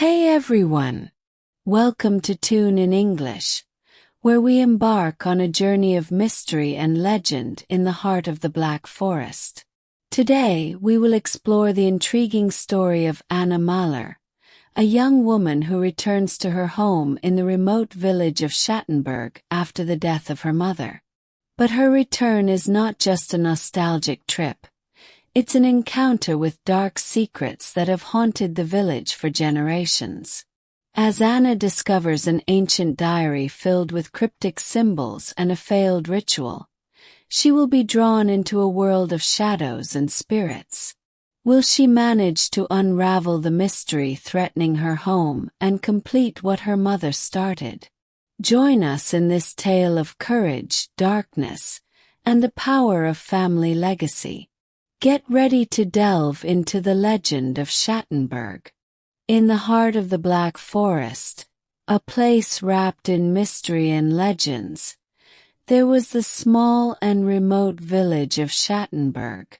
Hey everyone! Welcome to Tune in English, where we embark on a journey of mystery and legend in the heart of the Black Forest. Today, we will explore the intriguing story of Anna Mahler, a young woman who returns to her home in the remote village of Schattenburg after the death of her mother. But her return is not just a nostalgic trip. It's an encounter with dark secrets that have haunted the village for generations. As Anna discovers an ancient diary filled with cryptic symbols and a failed ritual, she will be drawn into a world of shadows and spirits. Will she manage to unravel the mystery threatening her home and complete what her mother started? Join us in this tale of courage, darkness, and the power of family legacy. Get ready to delve into the legend of Schattenburg. In the heart of the Black Forest, a place wrapped in mystery and legends, there was the small and remote village of Schattenburg.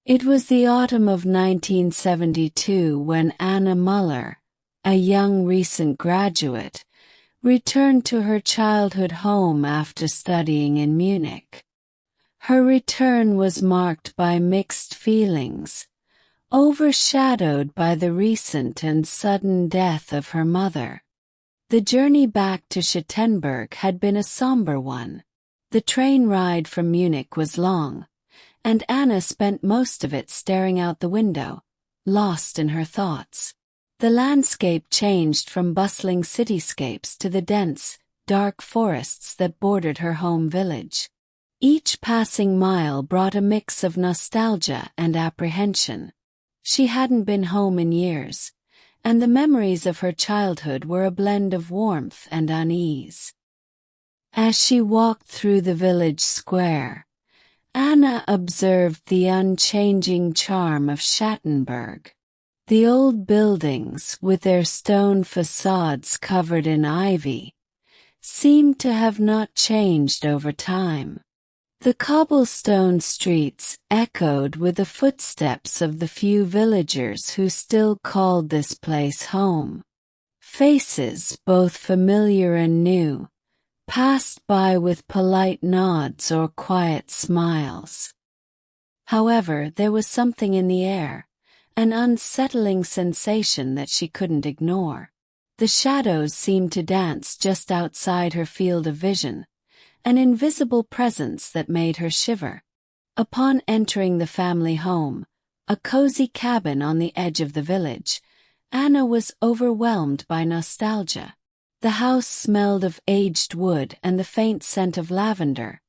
It was the autumn of 1972 when Anna Mahler, a young recent graduate, returned to her childhood home after studying in Munich. Her return was marked by mixed feelings, overshadowed by the recent and sudden death of her mother. The journey back to Schattenburg had been a somber one. The train ride from Munich was long, and Anna spent most of it staring out the window, lost in her thoughts. The landscape changed from bustling cityscapes to the dense, dark forests that bordered her home village. Each passing mile brought a mix of nostalgia and apprehension. She hadn't been home in years, and the memories of her childhood were a blend of warmth and unease. As she walked through the village square, Anna observed the unchanging charm of Schattenburg. The old buildings, with their stone facades covered in ivy, seemed to have not changed over time. The cobblestone streets echoed with the footsteps of the few villagers who still called this place home. Faces, both familiar and new, passed by with polite nods or quiet smiles. However, there was something in the air, an unsettling sensation that she couldn't ignore. The shadows seemed to dance just outside her field of vision, an invisible presence that made her shiver. Upon entering the family home, a cozy cabin on the edge of the village, Anna was overwhelmed by nostalgia. The house smelled of aged wood and the faint scent of lavender,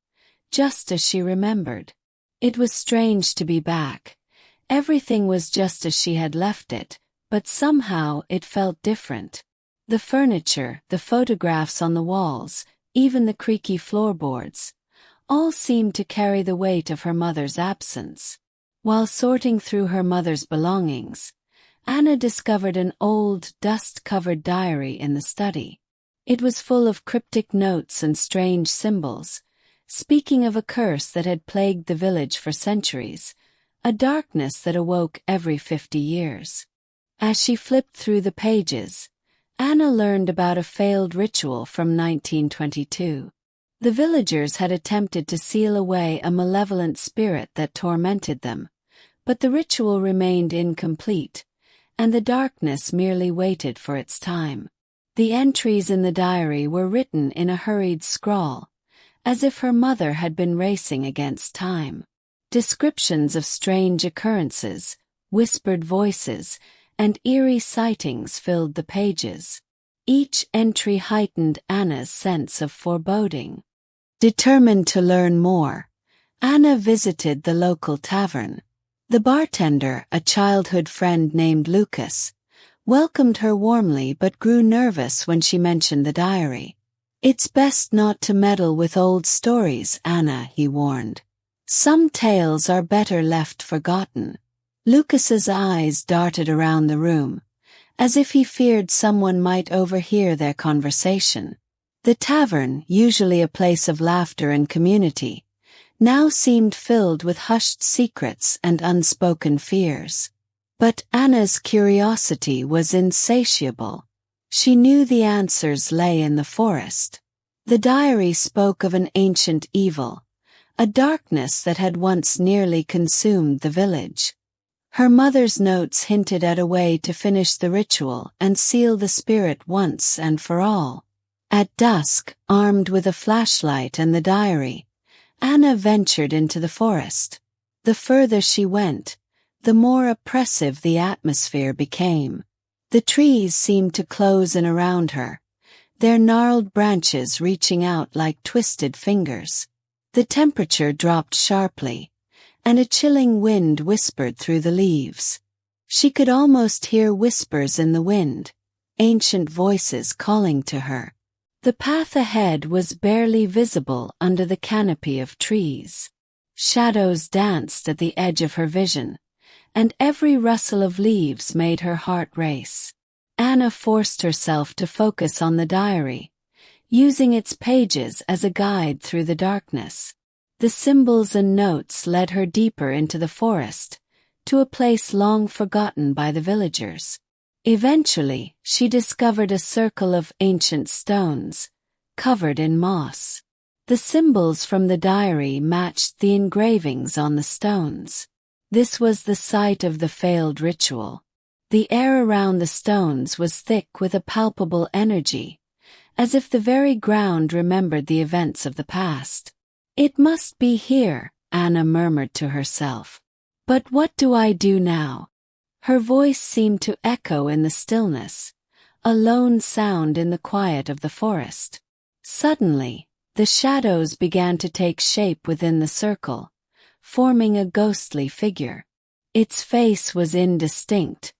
just as she remembered. It was strange to be back. Everything was just as she had left it, but somehow it felt different. The furniture, the photographs on the walls, even the creaky floorboards, all seemed to carry the weight of her mother's absence. While sorting through her mother's belongings, Anna discovered an old, dust-covered diary in the study. It was full of cryptic notes and strange symbols, speaking of a curse that had plagued the village for centuries, a darkness that awoke every 50 years. As she flipped through the pages, Anna learned about a failed ritual from 1922. The villagers had attempted to seal away a malevolent spirit that tormented them, but the ritual remained incomplete, and the darkness merely waited for its time. The entries in the diary were written in a hurried scrawl, as if her mother had been racing against time. Descriptions of strange occurrences, whispered voices, and eerie sightings filled the pages. Each entry heightened Anna's sense of foreboding. Determined to learn more, Anna visited the local tavern. The bartender, a childhood friend named Lucas, welcomed her warmly but grew nervous when she mentioned the diary. "It's best not to meddle with old stories, Anna," he warned. "Some tales are better left forgotten." Lucas's eyes darted around the room, as if he feared someone might overhear their conversation. The tavern, usually a place of laughter and community, now seemed filled with hushed secrets and unspoken fears. But Anna's curiosity was insatiable. She knew the answers lay in the forest. The diary spoke of an ancient evil, a darkness that had once nearly consumed the village. Her mother's notes hinted at a way to finish the ritual and seal the spirit once and for all. At dusk, armed with a flashlight and the diary, Anna ventured into the forest. The further she went, the more oppressive the atmosphere became. The trees seemed to close in around her, their gnarled branches reaching out like twisted fingers. The temperature dropped sharply, and a chilling wind whispered through the leaves. She could almost hear whispers in the wind, ancient voices calling to her. The path ahead was barely visible under the canopy of trees. Shadows danced at the edge of her vision, and every rustle of leaves made her heart race. Anna forced herself to focus on the diary, using its pages as a guide through the darkness. The symbols and notes led her deeper into the forest, to a place long forgotten by the villagers. Eventually, she discovered a circle of ancient stones, covered in moss. The symbols from the diary matched the engravings on the stones. This was the site of the failed ritual. The air around the stones was thick with a palpable energy, as if the very ground remembered the events of the past. "It must be here," Anna murmured to herself. "But what do I do now?" Her voice seemed to echo in the stillness, a lone sound in the quiet of the forest. Suddenly, the shadows began to take shape within the circle, forming a ghostly figure. Its face was indistinct,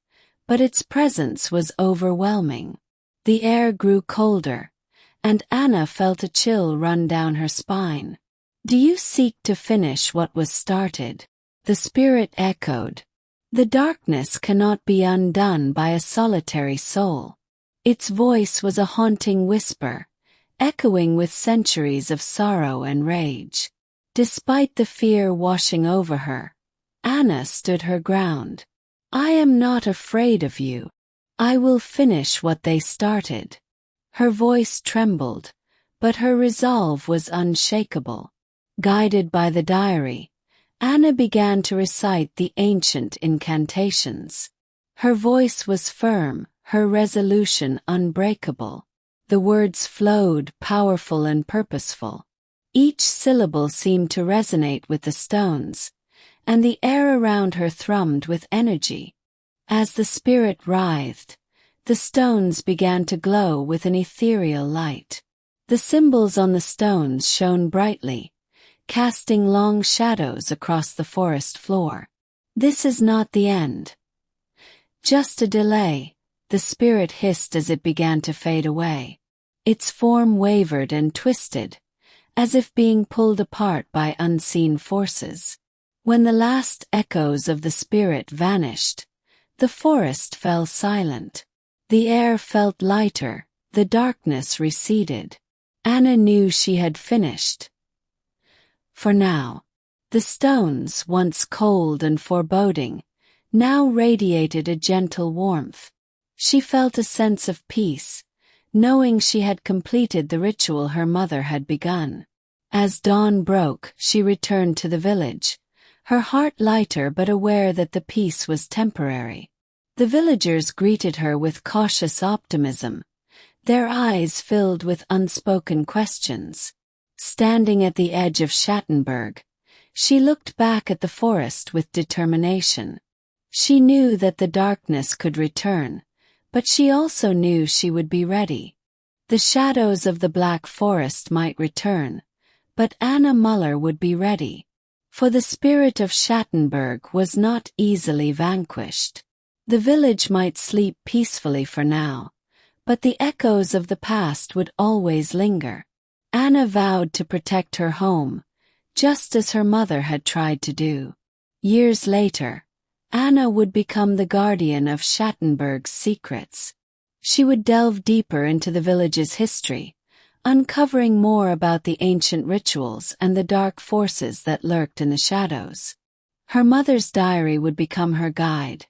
but its presence was overwhelming. The air grew colder, and Anna felt a chill run down her spine. "Do you seek to finish what was started?" the spirit echoed. "The darkness cannot be undone by a solitary soul." Its voice was a haunting whisper, echoing with centuries of sorrow and rage. Despite the fear washing over her, Anna stood her ground. "I am not afraid of you. I will finish what they started." Her voice trembled, but her resolve was unshakable. Guided by the diary, Anna began to recite the ancient incantations. Her voice was firm, her resolution unbreakable. The words flowed, powerful and purposeful. Each syllable seemed to resonate with the stones, and the air around her thrummed with energy. As the spirit writhed, the stones began to glow with an ethereal light. The symbols on the stones shone brightly, casting long shadows across the forest floor. "This is not the end. Just a delay," the spirit hissed as it began to fade away. Its form wavered and twisted, as if being pulled apart by unseen forces. When the last echoes of the spirit vanished, the forest fell silent. The air felt lighter, the darkness receded. Anna knew she had finished. For now, the stones, once cold and foreboding, now radiated a gentle warmth. She felt a sense of peace, knowing she had completed the ritual her mother had begun. As dawn broke, she returned to the village, her heart lighter but aware that the peace was temporary. The villagers greeted her with cautious optimism, their eyes filled with unspoken questions. Standing at the edge of Schattenburg, she looked back at the forest with determination. She knew that the darkness could return, but she also knew she would be ready. The shadows of the Black Forest might return, but Anna Muller would be ready. For the spirit of Schattenburg was not easily vanquished. The village might sleep peacefully for now, but the echoes of the past would always linger. Anna vowed to protect her home, just as her mother had tried to do. Years later, Anna would become the guardian of Schattenburg's secrets. She would delve deeper into the village's history, uncovering more about the ancient rituals and the dark forces that lurked in the shadows. Her mother's diary would become her guide,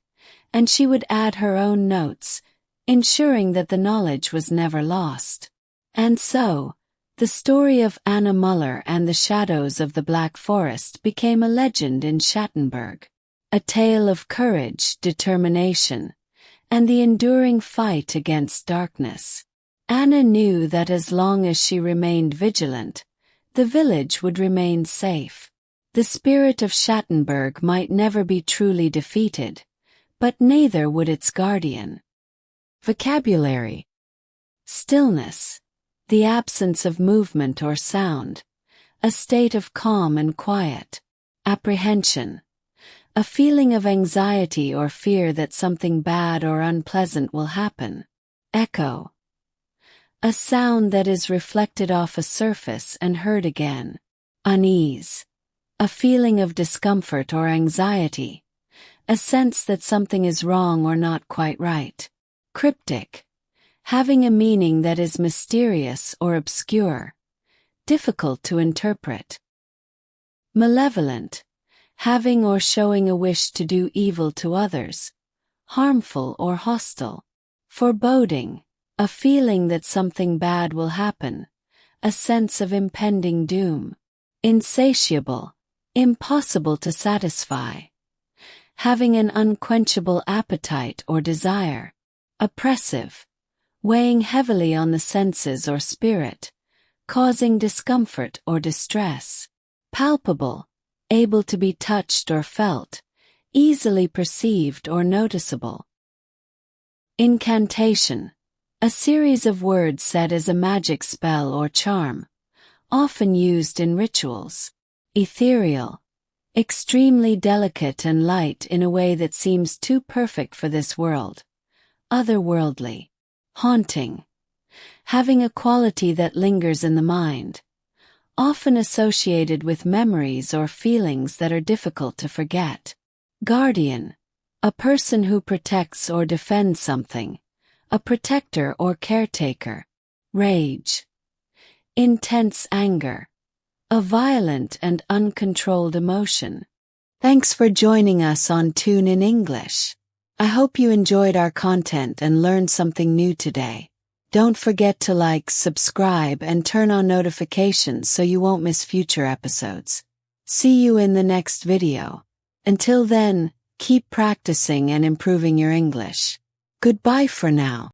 and she would add her own notes, ensuring that the knowledge was never lost. And so, the story of Anna Muller and the Shadows of the Black Forest became a legend in Schattenburg, a tale of courage, determination, and the enduring fight against darkness. Anna knew that as long as she remained vigilant, the village would remain safe. The spirit of Schattenburg might never be truly defeated, but neither would its guardian. Vocabulary: stillness, the absence of movement or sound, a state of calm and quiet. Apprehension, a feeling of anxiety or fear that something bad or unpleasant will happen. Echo, a sound that is reflected off a surface and heard again. Unease, a feeling of discomfort or anxiety, a sense that something is wrong or not quite right. Cryptic, having a meaning that is mysterious or obscure, difficult to interpret. Malevolent, having or showing a wish to do evil to others, harmful or hostile. Foreboding, a feeling that something bad will happen, a sense of impending doom. Insatiable, impossible to satisfy, having an unquenchable appetite or desire. Oppressive, weighing heavily on the senses or spirit, causing discomfort or distress. Palpable, able to be touched or felt, easily perceived or noticeable. Incantation, a series of words said as a magic spell or charm, often used in rituals. Ethereal, extremely delicate and light in a way that seems too perfect for this world. Otherworldly. Haunting, having a quality that lingers in the mind, often associated with memories or feelings that are difficult to forget. Guardian, a person who protects or defends something, a protector or caretaker. Rage, intense anger, a violent and uncontrolled emotion. Thanks for joining us on Tune in English. I hope you enjoyed our content and learned something new today. Don't forget to like, subscribe, and turn on notifications so you won't miss future episodes. See you in the next video. Until then, keep practicing and improving your English. Goodbye for now.